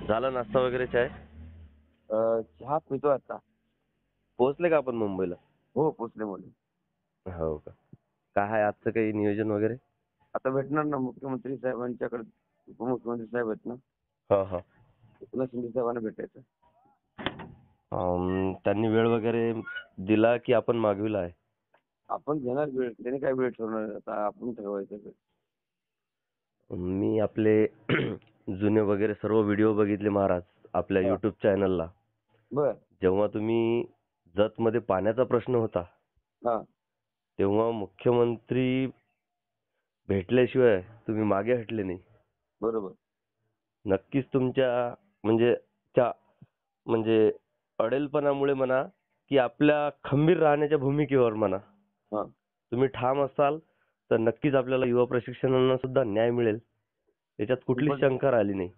झाला नाश्ता वगैरे चाय? चहा पितो आता. पोहोचले का आपण मुंबईला? हो, पोचले मुले. हो का? काय आहे आजचं काही नियोजन वगैरे? आता भेटणार ना मुख्यमंत्री साहेबांच्याकडे. उपमुख्यमंत्री साहेब आहेत ना, हा हा. एकनाथ शिंदे साहेबांना भेटायचं. त्यांनी वेळ वगैरे दिला की आपण मागविला आहे? आपण घेणार वेळ, त्याने काय वेळ ठरवणार, आता आपण ठरवायचं वेळ. मी आपले जुने वगैरे सर्व व्हिडिओ बघितले महाराज आपल्या हा. युट्यूब चॅनलला. बर. जेव्हा तुम्ही जतमध्ये पाण्याचा प्रश्न होता हा. तेव्हा मुख्यमंत्री भेटल्याशिवाय तुम्ही मागे हटले नाही. बरोबर. नक्कीच तुमच्या म्हणजे त्या म्हणजे अडेलपणामुळे म्हणा की आपल्या खंबीर राहण्याच्या भूमिकेवर म्हणा हा. तुम्ही ठाम असाल तर नक्कीच आपल्याला युवा प्रशिक्षणाला सुद्धा न्याय मिळेल, याच्यात कुठलीच शंका राहिली नाही.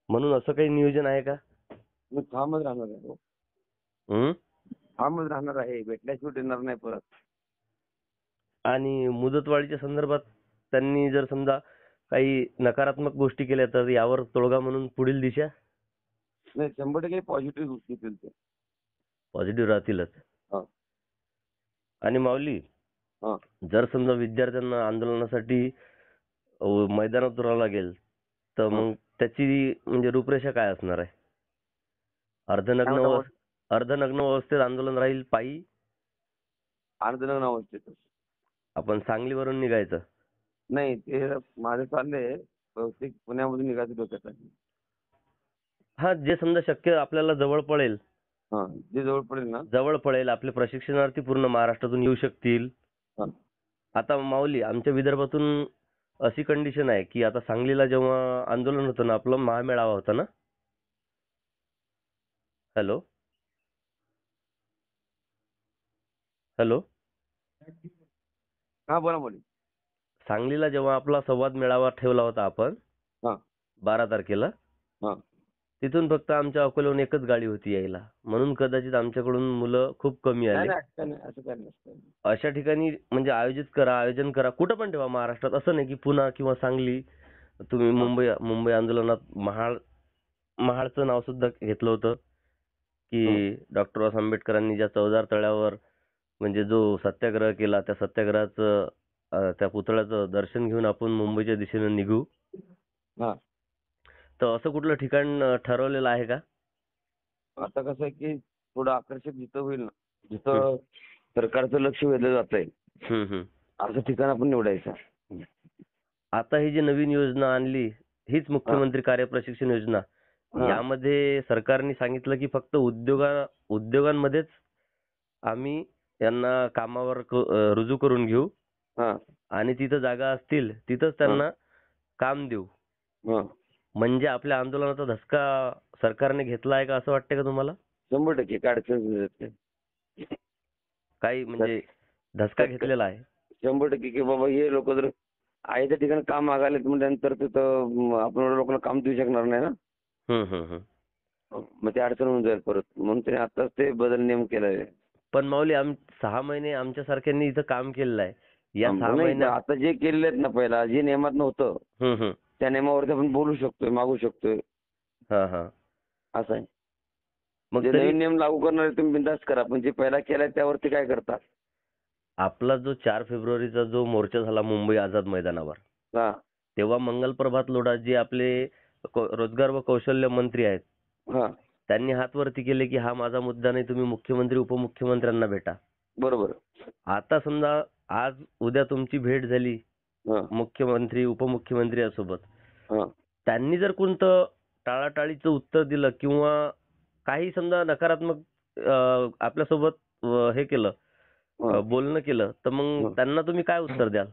म्हणून असं काही नियोजन आहे का? मी ठामच राहणार आहे. हो. हं? ठामच राहणार आहे, भेटल्याशिवाय येणार नाही परत. आणि मुदतवाढीच्या संदर्भात त्यांनी जर समजा काही नकारात्मक गोष्टी केल्या तर यावर तोडगा म्हणून पुढील दिशा नाही, 100% पॉझिटिव्ह गोष्टी येतील ते. पॉझिटिव्ह राहतीलच. हा. आणि माऊली, हा. जर समजा विद्यार्थ्यांना आंदोलनासाठी मैदानात उतरावं लागेल तर हा. मग त्याची म्हणजे रूपरेषा काय असणार आहे? काय म्हणता मग? अर्धनग्न अवस्थेत आंदोलन राहील पायी? अर्धनग्न अवस्थेत. आपण सांगलीवरून निघायचं? नाही, ते माझं चाललंय बहुतेक पुण्यामधून निघायचं डोक्यात आहे. हा, जे समजा शक्य आपल्याला जवळ पडेल. हा, जे जवळ पडेल ना. जवळ पडेल. आपले प्रशिक्षणार्थी पूर्ण महाराष्ट्रातून येऊ शकतील. हा. आता माऊली, आमच्या विदर्भातून अशी कंडिशन आहे की आता सांगलीला जेव्हा आंदोलन होतं ना, आपला महामेळावा होता ना. हॅलो हॅलो हा, बोला बोला. सांगलीला जेव्हा आपला संवाद मेळावा ठेवला होता आपण हा. 12 तारखेला, हा. तिथून फक्त आमच्या अकोल्याहून एकच गाडी होती यायला. म्हणून कदाचित आमच्याकडून मुलं खूप कमी नाही आले. नाही, असं नाही, असं काय नसतं. अशा ठिकाणी म्हणजे आयोजन करा, कुठं पण ठेवा महाराष्ट्रात. असं नाही की पुणा किंवा सांगली. तुम्ही हा. मुंबई आंदोलनात महाडचं नाव सुद्धा घेतलं होतं हा. की डॉक्टर आंबेडकरांनी ज्या चौदार तळ्यावर म्हणजे जो सत्याग्रह केला, त्या सत्याग्रहाचं त्या पुतळ्याचं दर्शन घेऊन आपण मुंबईच्या दिशेने निघू. हा. तर असं कुठलं ठिकाण ठरवलेलं आहे का? आता कसं आहे की थोडं आकर्षक जिथं होईल ना, जिथं सरकारचं लक्ष वेधलं जात आहे, असं ठिकाण आपण निवडायचं. आता ही जी नवीन योजना आणली, हीच मुख्यमंत्री कार्य प्रशिक्षण योजना, यामध्ये सरकारने सांगितलं की फक्त उद्योगांमध्येच आम्ही यांना कामावर रुजू करून घेऊ आणि तिथं जागा असतील तिथंच त्यांना काम देऊ. म्हणजे आपल्या आंदोलनाचा धसका सरकारने घेतला आहे का असं वाटतं का तुम्हाला? 100% काय अडचण नाही. काही म्हणजे धसका घेतलेला आहे? 100% की बाबा हे लोक जर आहे त्या ठिकाणी काम मागायला नंतर तिथं आपण लोकांना काम देऊ शकणार नाही ना. मग ते अडचण होऊन जाईल परत. म्हणून त्याने आताच ते बदल नियम केलाय. पण माऊली, 6 महिने आमच्यासारख्यांनी इथं काम केलेलं आहे. या 6 महिन्यात आता जे केलेले आहेत ना, पहिला जे नियमात नव्हतं त्या नियमावरती आपण बोलू शकतोय, मागू शकतोय. असं आहे. मग जे नवीन नियम लागू करणारे तुम्ही बिनधास्त करा, पण जे पहिला केलाय त्यावरती काय करता? आपला जो 4 फेब्रुवारीचा जो मोर्चा झाला मुंबई आझाद मैदानावर, तेव्हा मंगल प्रभात लोढा जे आपले रोजगार व कौशल्य मंत्री आहेत, त्यांनी हात वरती केले की हा माझा मुद्दा नाही, तुम्ही मुख्यमंत्री उपमुख्यमंत्र्यांना भेटा. बरोबर. आता समजा आज उद्या तुमची भेट झाली मुख्यमंत्री उपमुख्यमंत्री यासोबत, त्यांनी जर कोणतं टाळाटाळीचं उत्तर दिलं किंवा काही समजा नकारात्मक आपल्यासोबत हे केलं, बोलणं केलं, तर मग त्यांना तुम्ही काय उत्तर द्याल?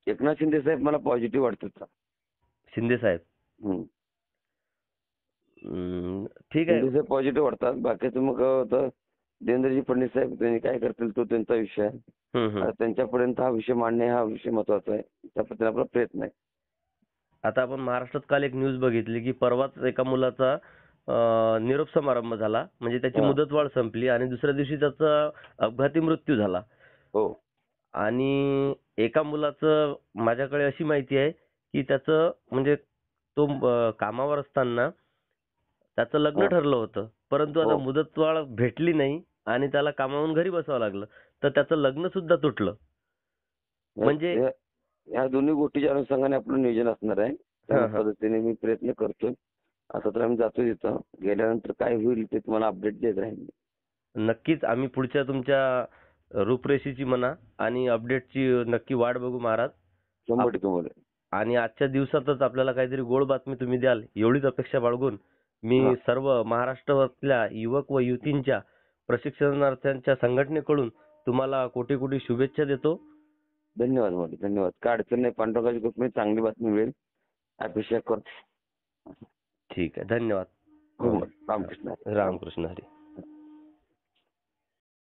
एकनाथ शिंदे साहेब मला पॉझिटिव्ह वाटतात. शिंदे साहेब ठीक आहे. शिंदे साहेब पॉझिटिव्ह वाटतात. बाकीचं मग देवेंद्रजी फडणवीस साहेब त्यांनी काय करतील तो त्यांचा विषय आहे. त्यांच्यापर्यंत हा विषय मांडणे हा विषय महत्वाचा आहे. त्याबद्दल आपला प्रयत्न आहे. आता आपण महाराष्ट्रात काल एक न्यूज बघितली की परवाच एका मुलाचा निरोप समारंभ झाला, म्हणजे त्याची मुदतवाढ संपली आणि दुसऱ्या दिवशी त्याचा अपघाती मृत्यू झाला. आणि एका मुलाचं माझ्याकडे अशी माहिती आहे की त्याचं म्हणजे तो कामावर असताना त्याचं लग्न हा. ठरलं होतं, परंतु आता हो. मुदतवाढ भेटली नाही आणि त्याला कामावून घरी बसावं लागलं, तर त्याचं लग्न सुद्धा तुटलं. म्हणजे या दोन्ही गोष्टीच्या अनुषंगाने आपलं नियोजन असणार आहे. त्या पद्धतीने मी प्रयत्न करतोय. आता तर आम्ही जातोय तिथं. गेल्यानंतर काय होईल ते तुम्हाला अपडेट देत राहील. नक्कीच आम्ही पुढच्या तुमच्या रूपरेषेची म्हणा आणि अपडेटची नक्की वाट बघू महाराज. 100% बोलेल. आणि आजच्या दिवसातच आपल्याला काहीतरी गोड बातमी तुम्ही द्याल एवढीच अपेक्षा बाळगून मी सर्व महाराष्ट्रातल्या युवक व युवतींच्या प्रशिक्षणार्थ्यांच्या संघटनेकडून तुम्हाला कोटी कोटी शुभेच्छा देतो. धन्यवाद मोदी, धन्यवाद. काय अडचण नाही. पांडुरंगाची कृपेने चांगली बातमी मिळेल. अपेक्षा करतो. ठीक आहे, धन्यवाद. हो, रामकृष्ण हरी. रामकृष्ण हरी.